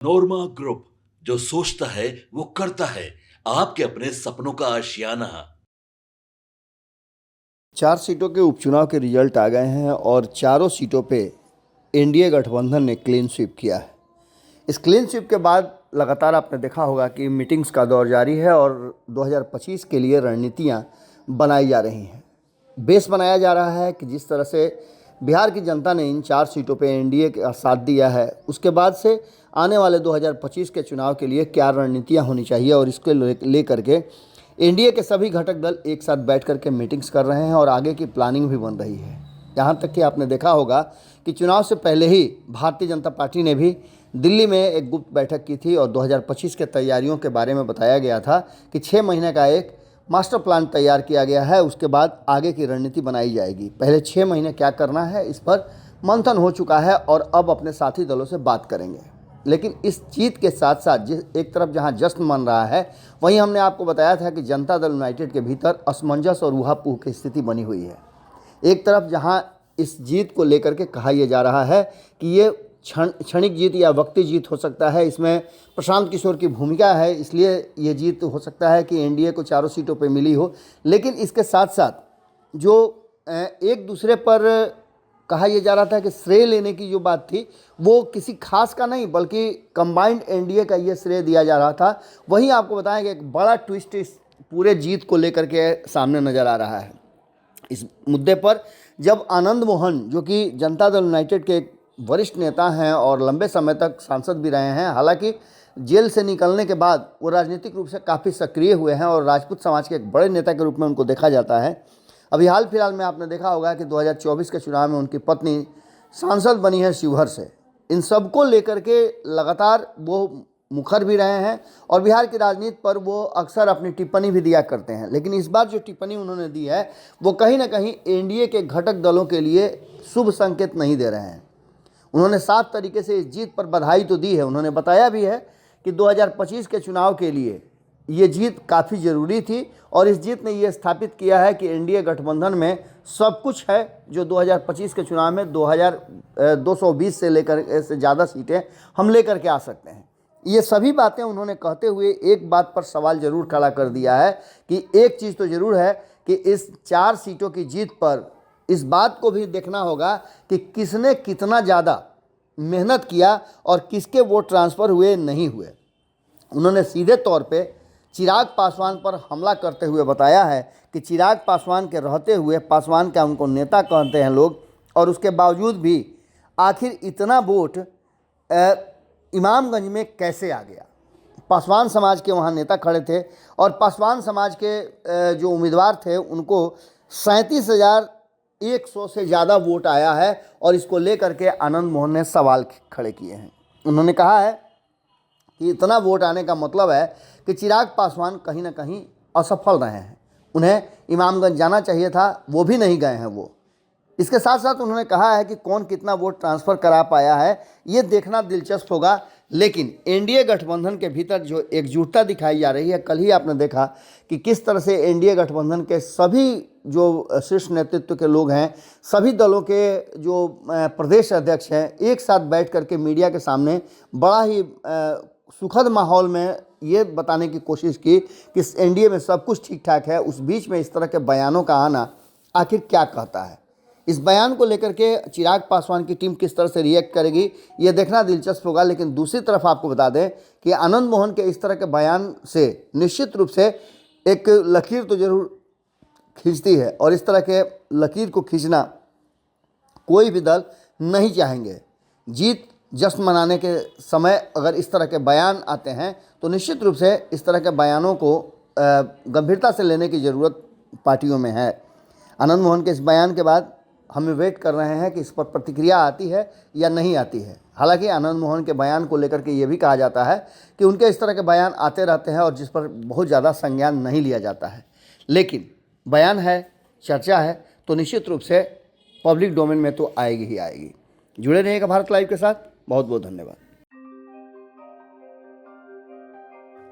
नोरमा group, जो सोचता है वो करता है। आपके अपने सपनों का आशियाना। 4 सीटों के उपचुनाव के रिजल्ट आ गए हैं और चारों सीटों पे एनडीए गठबंधन ने क्लीन स्वीप किया है। इस क्लीन स्वीप के बाद लगातार आपने देखा होगा कि मीटिंग्स का दौर जारी है और 2025 के लिए रणनीतियां बनाई जा रही हैं। बेस बनाया जा रहा है कि जिस तरह से बिहार की जनता ने इन 4 सीटों पे एनडीए का साथ दिया है, उसके बाद से आने वाले 2025 के चुनाव के लिए क्या रणनीतियां होनी चाहिए और इसके लेकर के एनडीए के सभी घटक दल एक साथ बैठ करके मीटिंग्स कर रहे हैं और आगे की प्लानिंग भी बन रही है। यहाँ तक कि आपने देखा होगा कि चुनाव से पहले ही भारतीय जनता पार्टी ने भी दिल्ली में एक गुप्त बैठक की थी और 2025 के तैयारियों के बारे में बताया गया था कि 6 महीने का एक मास्टर प्लान तैयार किया गया है। उसके बाद आगे की रणनीति बनाई जाएगी। पहले 6 महीने क्या करना है, इस पर मंथन हो चुका है और अब अपने साथी दलों से बात करेंगे। लेकिन इस जीत के साथ साथ जिस एक तरफ जहां जश्न मन रहा है, वहीं हमने आपको बताया था कि जनता दल यूनाइटेड के भीतर असमंजस और ऊहापोह की स्थिति बनी हुई है। एक तरफ जहां इस जीत को लेकर के कहा यह जा रहा है कि ये क्षणिक जीत या वक्ती जीत हो सकता है, इसमें प्रशांत किशोर की भूमिका है, इसलिए ये जीत हो सकता है कि एनडीए को चारों सीटों पर मिली हो। लेकिन इसके साथ साथ जो एक दूसरे पर कहा यह जा रहा था कि श्रेय लेने की जो बात थी, वो किसी खास का नहीं बल्कि कंबाइंड एनडीए का ये श्रेय दिया जा रहा था। वहीं आपको बताएं कि एक बड़ा ट्विस्ट इस पूरे जीत को लेकर के सामने नज़र आ रहा है। इस मुद्दे पर जब आनंद मोहन, जो कि जनता दल यूनाइटेड के एक वरिष्ठ नेता हैं और लंबे समय तक सांसद भी रहे हैं, हालांकि जेल से निकलने के बाद वो राजनीतिक रूप से काफ़ी सक्रिय हुए हैं और राजपूत समाज के एक बड़े नेता के रूप में उनको देखा जाता है। अभी हाल फिलहाल में आपने देखा होगा कि 2024 के चुनाव में उनकी पत्नी सांसद बनी है शिवहर से। इन सब को लेकर के लगातार वो मुखर भी रहे हैं और बिहार की राजनीति पर वो अक्सर अपनी टिप्पणी भी दिया करते हैं। लेकिन इस बार जो टिप्पणी उन्होंने दी है, वो कहीं ना कहीं एनडीए के घटक दलों के लिए शुभ संकेत नहीं दे रहे हैं। उन्होंने साफ तरीके से इस जीत पर बधाई तो दी है। उन्होंने बताया भी है कि 2025 के चुनाव के लिए ये जीत काफ़ी ज़रूरी थी और इस जीत ने ये स्थापित किया है कि एनडीए गठबंधन में सब कुछ है जो 2025 के चुनाव में 220 से लेकर से ज़्यादा सीटें हम लेकर के आ सकते हैं। ये सभी बातें उन्होंने कहते हुए एक बात पर सवाल जरूर खड़ा कर दिया है कि एक चीज़ तो ज़रूर है कि इस 4 सीटों की जीत पर इस बात को भी देखना होगा कि किसने कितना ज़्यादा मेहनत किया और किसके वोट ट्रांसफ़र हुए नहीं हुए। उन्होंने सीधे तौर पे चिराग पासवान पर हमला करते हुए बताया है कि चिराग पासवान के रहते हुए, पासवान का उनको नेता कहते हैं लोग, और उसके बावजूद भी आखिर इतना वोट इमामगंज में कैसे आ गया। पासवान समाज के वहाँ नेता खड़े थे और पासवान समाज के जो उम्मीदवार थे उनको 37,100 से ज़्यादा वोट आया है और इसको लेकर के आनंद मोहन ने सवाल खड़े किए हैं। उन्होंने कहा है कि इतना वोट आने का मतलब है कि चिराग पासवान कहीं ना कहीं असफल रहे हैं। उन्हें इमामगंज जाना चाहिए था, वो भी नहीं गए हैं वो। इसके साथ साथ उन्होंने कहा है कि कौन कितना वोट ट्रांसफ़र करा पाया है, ये देखना दिलचस्प होगा। लेकिन एनडीए गठबंधन के भीतर जो एकजुटता दिखाई जा रही है, कल ही आपने देखा कि किस तरह से एनडीए गठबंधन के सभी जो शीर्ष नेतृत्व के लोग हैं, सभी दलों के जो प्रदेश अध्यक्ष हैं, एक साथ बैठ करके मीडिया के सामने बड़ा ही सुखद माहौल में ये बताने की कोशिश की कि एनडीए में सब कुछ ठीक ठाक है। उस बीच में इस तरह के बयानों का आना आखिर क्या कहता है। इस बयान को लेकर के चिराग पासवान की टीम किस तरह से रिएक्ट करेगी, ये देखना दिलचस्प होगा। लेकिन दूसरी तरफ आपको बता दें कि आनंद मोहन के इस तरह के बयान से निश्चित रूप से एक लकीर तो जरूर खींचती है और इस तरह के लकीर को खींचना कोई भी दल नहीं चाहेंगे। जीत जश्न मनाने के समय अगर इस तरह के बयान आते हैं तो निश्चित रूप से इस तरह के बयानों को गंभीरता से लेने की ज़रूरत पार्टियों में है। आनंद मोहन के इस बयान के बाद हम वेट कर रहे हैं कि इस पर प्रतिक्रिया आती है या नहीं आती है। हालांकि आनंद मोहन के बयान को लेकर के ये भी कहा जाता है कि उनके इस तरह के बयान आते रहते हैं और जिस पर बहुत ज़्यादा संज्ञान नहीं लिया जाता है। लेकिन बयान है, चर्चा है, तो निश्चित रूप से पब्लिक डोमेन में तो आएगी ही आएगी। जुड़े रहिएगा भारत लाइव के साथ। बहुत बहुत धन्यवाद।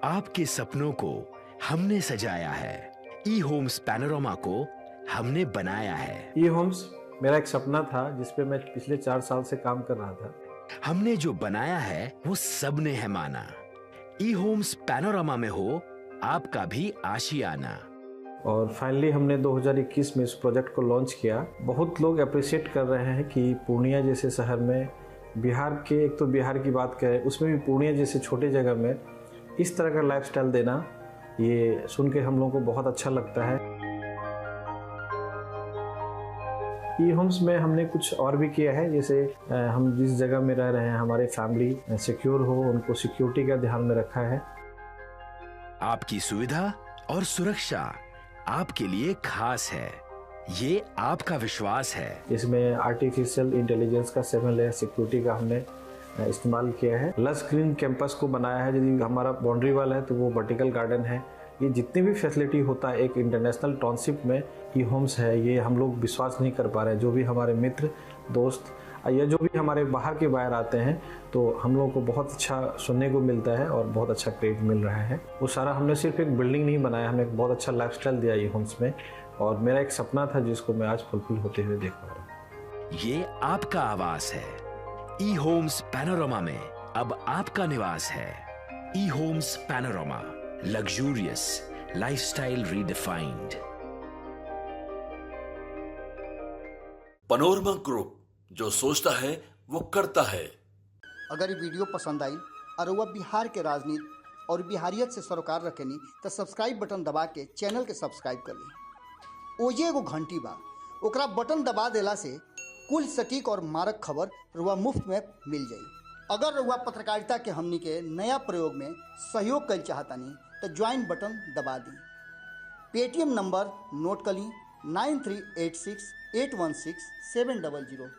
आपके सपनों को हमने सजाया है, ई होम्स पैनोरामा को हमने बनाया है। ई होम्स मेरा एक सपना था जिस पे मैं पिछले 4 साल से काम कर रहा था। हमने जो बनाया है वो सबने है माना। ई होम्स पैनोरामा में हो आपका भी आशियाना। और फाइनली हमने 2021 में इस प्रोजेक्ट को लॉन्च किया। बहुत लोग अप्रिशिएट कर रहे हैं कि पूर्णिया जैसे शहर में, बिहार के, एक तो बिहार की बात करें उसमें भी पूर्णिया जैसे छोटे जगह में इस तरह का लाइफस्टाइल देना, ये सुन के हम लोगों को बहुत अच्छा लगता है। ई होम्स में हमने कुछ और भी किया है, जैसे हम जिस जगह में रह रहे हैं हमारे फैमिली सिक्योर हो, उनको सिक्योरिटी का ध्यान में रखा है। आपकी सुविधा और सुरक्षा आपके लिए खास है, ये आपका विश्वास है। इसमें आर्टिफिशियल इंटेलिजेंस का 7 लेयर सिक्योरिटी का हमने इस्तेमाल किया है। लस ग्रीन कैंपस को बनाया है। यदि हमारा बाउंड्री वाल है तो वो वर्टिकल गार्डन है। ये जितनी भी फैसिलिटी होता है एक इंटरनेशनल टाउनशिप में ई होम्स है, ये हम लोग विश्वास नहीं कर पा रहे हैं। जो भी हमारे मित्र दोस्त या जो भी हमारे बाहर के बाहर आते हैं तो हम लोगों को बहुत अच्छा सुनने को मिलता है और बहुत अच्छा क्रेडिट मिल रहा है। वो सारा हमने सिर्फ एक बिल्डिंग नहीं बनाया, हमने एक बहुत अच्छा लाइफस्टाइल दिया ई होम्स में, और मेरा एक सपना था जिसको मैं आज फुलफिल होते हुए देख पा रहा हूँ। ये आपका आवास है। ई होम्स पैनोरामा में अब आपका निवास है। E Homes Panorama, luxurious lifestyle redefined. Panorama group, जो सोचता है वो करता है। अगर ये वीडियो पसंद आई और वह बिहार के राजनीति और बिहारियत से सरोकार रखेनी तो सब्सक्राइब बटन दबा के चैनल के सब्सक्राइब कर ली। ओजे एगो घंटी बा, ओकरा बटन दबा देला से कुल सटीक और मारक खबर रुआ मुफ्त में मिल जाई। अगर रुआ पत्रकारिता के हमनी के नया प्रयोग में सहयोग कर चाहतानी तो ज्वाइन बटन दबा दी। पेटीएम नंबर नोट कर ली 9386816700।